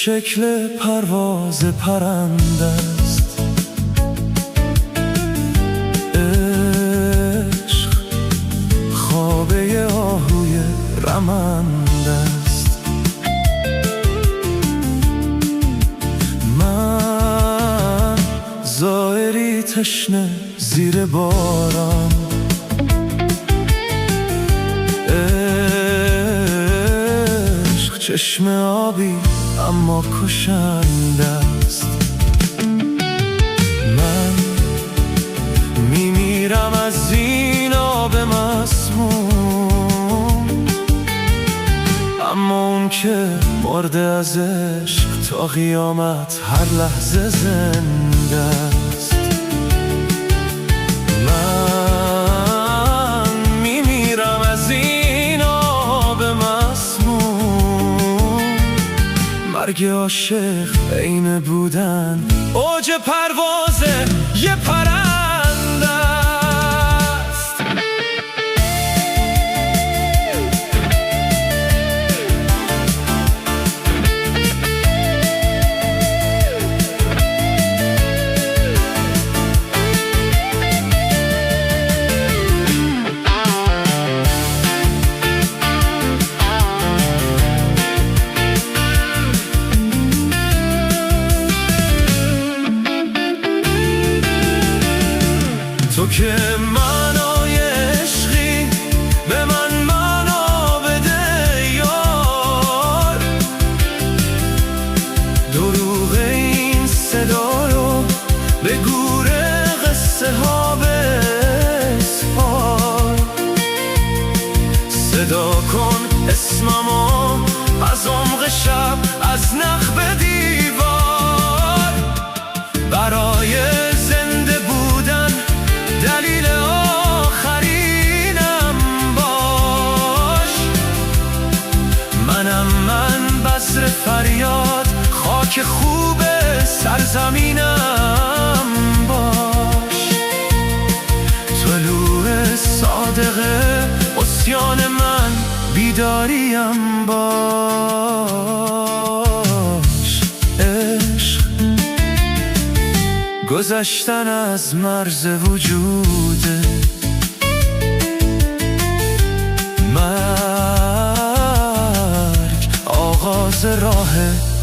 شکل پرواز پرنده است. عشق خوابه آهوی رمنده است. من زائری تشنه زیر باران، عشق چشم آبی اما کشنده است. من میمیرم از این آب مسموم، اما اون که مرده از عشق تا قیامت هر لحظه زنده است. من میمیرم از این آب مسموم، مرگ عاشق عین بودن اوج پرواز یه پرنده است. تو که معنای عشقی به من معنا بده یار، دروغ این صدا رو به گور قصه ها بسپار. صدا کن اسممو از عمق شب، از نخل دیوار، برای زنده بودن دلیل آخرینم باش. من بذر فریاد، خاک خوب سرزمینم باش. طلوع صادقه عصیان من، بیداریم باش. عشق گذشتن از مرز وجوده، مرگ آغاز راه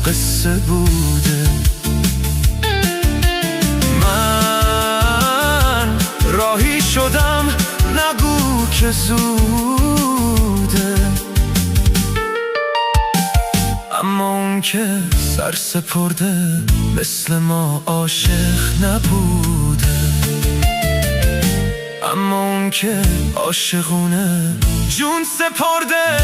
قصه بوده. من راهی شدم، نگو که زوده، اما اون که سر سپرده مثل ما عاشق نبوده. اما اون که عاشقونه جون سپرده